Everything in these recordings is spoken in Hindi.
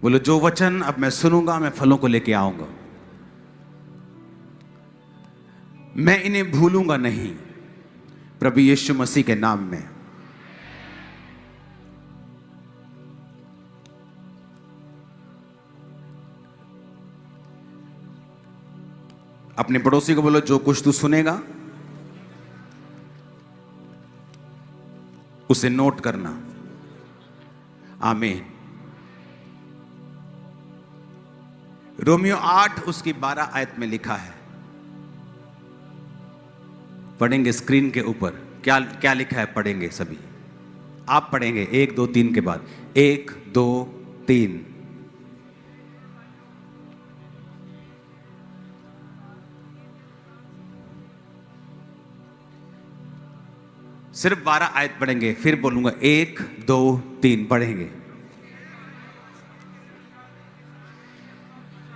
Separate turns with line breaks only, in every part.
बोलो जो वचन अब मैं सुनूंगा मैं फलों को लेके आऊंगा, मैं इन्हें भूलूंगा नहीं, प्रभु यीशु मसीह के नाम में। अपने पड़ोसी को बोलो जो कुछ तू सुनेगा उसे नोट करना। आमीन। रोमियो 8 उसकी 12 आयत में लिखा है, पढ़ेंगे स्क्रीन के ऊपर। क्या क्या लिखा है पढ़ेंगे सभी, आप पढ़ेंगे 1 2 3 के बाद 1 2 3। सिर्फ 12 आयत पढ़ेंगे, फिर बोलूंगा 1 2 3 पढ़ेंगे।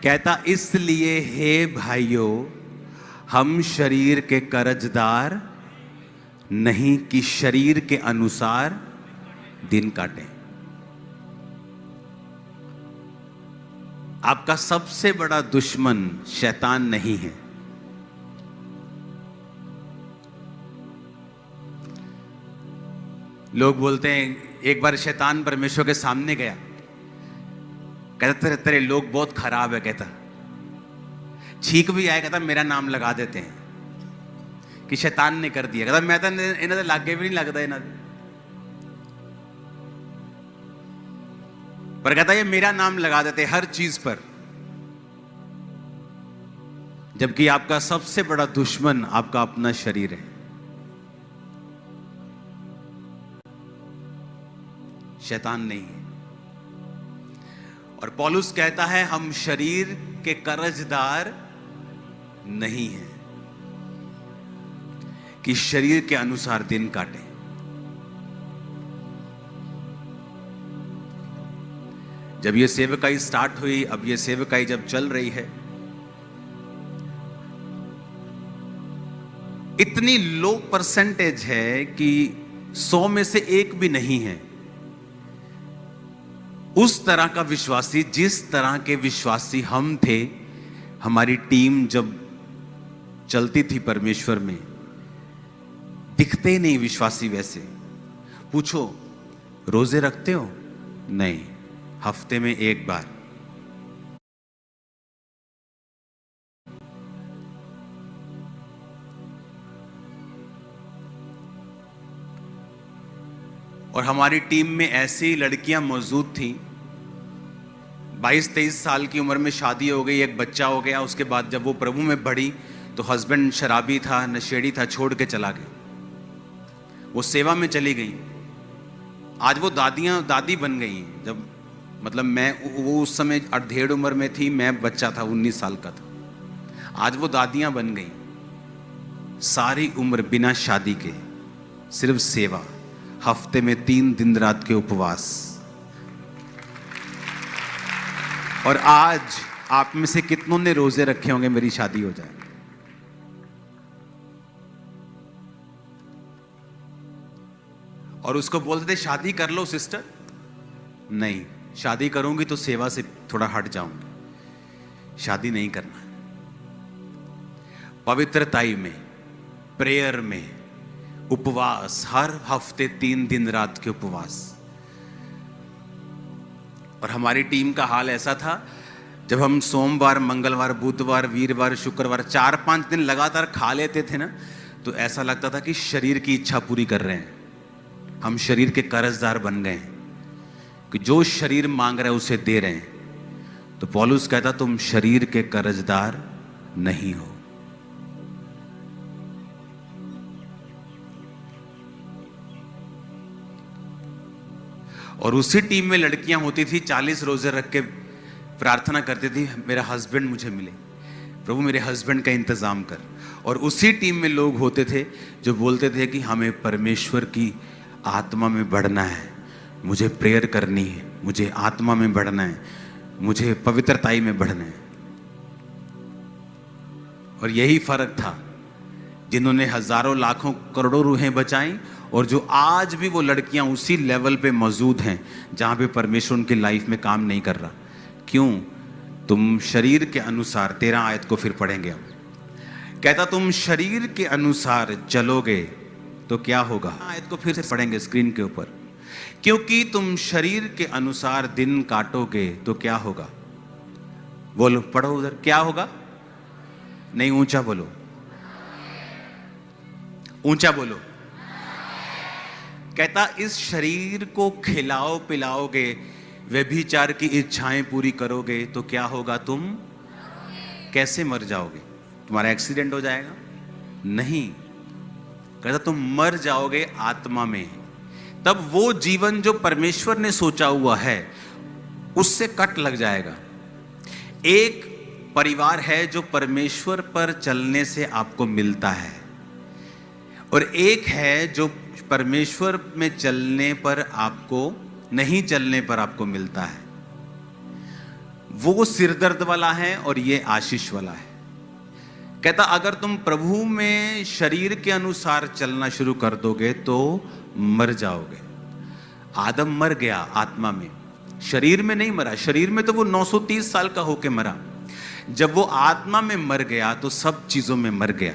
कहता इसलिए हे भाइयों हम शरीर के कर्जदार नहीं कि शरीर के अनुसार दिन काटें। आपका सबसे बड़ा दुश्मन शैतान नहीं है। लोग बोलते हैं एक बार शैतान परमेश्वर के सामने गया, कहता तेरे लोग बहुत खराब है, कहता छींक भी आए, कहता मेरा नाम लगा देते हैं कि शैतान ने कर दिया। कहता मैं तो इन्हें तो लागे भी नहीं लगता इन्हें, पर कहता ये मेरा नाम लगा देते हर चीज पर। जबकि आपका सबसे बड़ा दुश्मन आपका अपना शरीर है, शैतान नहीं है। और पौलुस कहता है हम शरीर के कर्जदार नहीं हैं कि शरीर के अनुसार दिन काटें। जब ये सेवकाई स्टार्ट हुई, अब ये सेवकाई जब चल रही है, इतनी लो परसेंटेज है कि 100 में से 1 भी नहीं है उस तरह का विश्वासी जिस तरह के विश्वासी हम थे। हमारी टीम जब चलती थी परमेश्वर में, दिखते नहीं विश्वासी वैसे। पूछो रोजे रखते हो? नहीं, हफ्ते में 1 बार। और हमारी टीम में ऐसी लड़कियां मौजूद थीं, 22-23 साल की उम्र में शादी हो गई, एक बच्चा हो गया। उसके बाद जब वो प्रभु में बढ़ी तो हस्बैंड शराबी था, नशेड़ी था, छोड़ के चला गया। वो सेवा में चली गई। आज वो दादी बन गई। जब मतलब वो उस समय 1.5 उम्र में थी, मैं बच्चा था, 19 साल का था। आज वो दादियां बन गई। सारी उम्र बिना शादी के सिर्फ सेवा, हफ्ते में 3 दिन रात के उपवास। और आज आप में से कितनों ने रोजे रखे होंगे मेरी शादी हो जाए? और उसको बोलते थे शादी कर लो सिस्टर। नहीं, शादी करूंगी तो सेवा से थोड़ा हट जाऊंगी, शादी नहीं करना। पवित्रताई में, प्रेयर में, उपवास, हर हफ्ते 3 दिन रात के उपवास। और हमारी टीम का हाल ऐसा था, जब हम सोमवार, मंगलवार, बुधवार, वीरवार, शुक्रवार 4-5 दिन लगातार खा लेते थे ना, तो ऐसा लगता था कि शरीर की इच्छा पूरी कर रहे हैं। हम शरीर के कर्जदार बन गए हैं कि जो शरीर मांग रहा है उसे दे रहे हैं। तो पौलुस कहता तुम शरीर के कर्जदार नहीं हो। और उसी टीम में लड़कियां होती थी, 40 रोजे रख के प्रार्थना करती थी मेरा हस्बैंड मुझे मिले, प्रभु मेरे हस्बैंड का इंतजाम कर। और उसी टीम में लोग होते थे जो बोलते थे कि हमें परमेश्वर की आत्मा में बढ़ना है, मुझे प्रेयर करनी है, मुझे आत्मा में बढ़ना है, मुझे पवित्रताई में बढ़ना है। और यही फर्क था, जिन्होंने हजारों लाखों करोड़ों रूहें बचाई और जो आज भी वो लड़कियां उसी लेवल पे मौजूद हैं जहां पे परमेश्वर उनकी लाइफ में काम नहीं कर रहा। क्यों? तुम शरीर के अनुसार, 13 आयत को फिर पढ़ेंगे हम। कहता तुम शरीर के अनुसार चलोगे तो क्या होगा? आयत को फिर से पढ़ेंगे स्क्रीन के ऊपर। क्योंकि तुम शरीर के अनुसार दिन काटोगे तो क्या होगा? बोलो, पढ़ो उधर, क्या होगा? नहीं, ऊंचा बोलो, ऊंचा बोलो। कहता इस शरीर को खिलाओ पिलाओगे, व्यभिचार की इच्छाएं पूरी करोगे तो क्या होगा? तुम कैसे मर जाओगे? तुम्हारा एक्सीडेंट हो जाएगा? नहीं, कहता तुम मर जाओगे आत्मा में। तब वो जीवन जो परमेश्वर ने सोचा हुआ है उससे कट लग जाएगा। एक परिवार है जो परमेश्वर पर चलने से आपको मिलता है, और एक है जो परमेश्वर में चलने पर आपको, नहीं चलने पर आपको मिलता है। वो सिरदर्द वाला है और ये आशीष वाला है। कहता अगर तुम प्रभु में शरीर के अनुसार चलना शुरू कर दोगे तो मर जाओगे। आदम मर गया आत्मा में, शरीर में नहीं मरा। शरीर में तो वो 930 साल का होके मरा। जब वो आत्मा में मर गया तो सब चीजों में मर गया।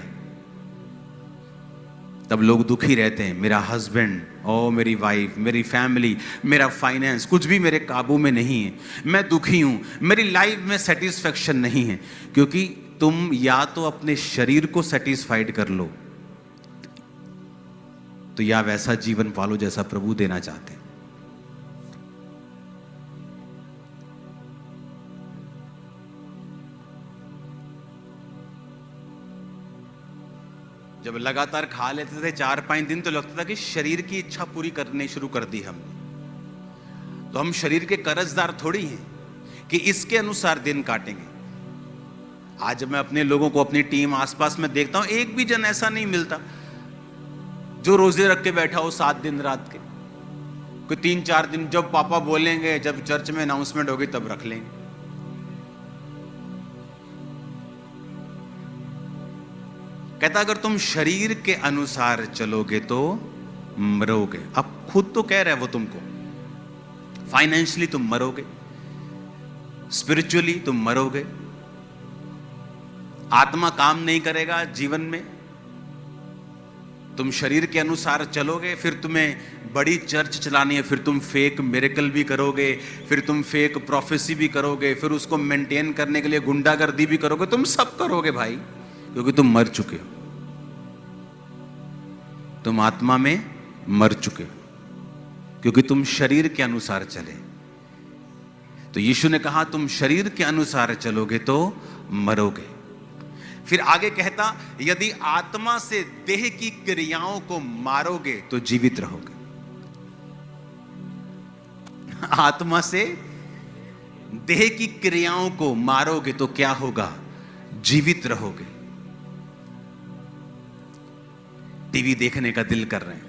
तब लोग दुखी रहते हैं, मेरा हस्बैंड, ओ मेरी वाइफ, मेरी फैमिली, मेरा फाइनेंस, कुछ भी मेरे काबू में नहीं है, मैं दुखी हूं, मेरी लाइफ में सेटिस्फेक्शन नहीं है। क्योंकि तुम या तो अपने शरीर को सेटिस्फाइड कर लो, तो या वैसा जीवन पालो जैसा प्रभु देना चाहते हैं। जब लगातार खा लेते थे 4-5 दिन तो लगता था कि शरीर की इच्छा पूरी करनी शुरू कर दी हमने, तो हम शरीर के कर्जदार थोड़ी हैं कि इसके अनुसार दिन काटेंगे। आज मैं अपने लोगों को, अपनी टीम आसपास में देखता हूं, एक भी जन ऐसा नहीं मिलता जो रोजे रख के बैठा हो 7 दिन रात के। कोई 3-4 दिन जब पापा बोलेंगे, जब चर्च में अनाउंसमेंट होगी तब रख लेंगे। कहता अगर तुम शरीर के अनुसार चलोगे तो मरोगे। अब खुद तो कह रहा है वो तुमको, फाइनेंशियली तुम मरोगे, स्पिरिचुअली तुम मरोगे, आत्मा काम नहीं करेगा जीवन में। तुम शरीर के अनुसार चलोगे, फिर तुम्हें बड़ी चर्च चलानी है, फिर तुम फेक मिरेकल भी करोगे, फिर तुम फेक प्रोफेसी भी करोगे, फिर उसको मेंटेन करने के लिए गुंडागर्दी भी करोगे। तुम सब करोगे भाई, क्योंकि तुम मर चुके हो, तुम आत्मा में मर चुके हो, क्योंकि तुम शरीर के अनुसार चले। तो यीशु ने कहा तुम शरीर के अनुसार चलोगे तो मरोगे। फिर आगे कहता यदि आत्मा से देह की क्रियाओं को मारोगे तो जीवित रहोगे। आत्मा से देह की क्रियाओं को मारोगे तो क्या होगा? जीवित रहोगे। टीवी देखने का दिल कर रहे हैं,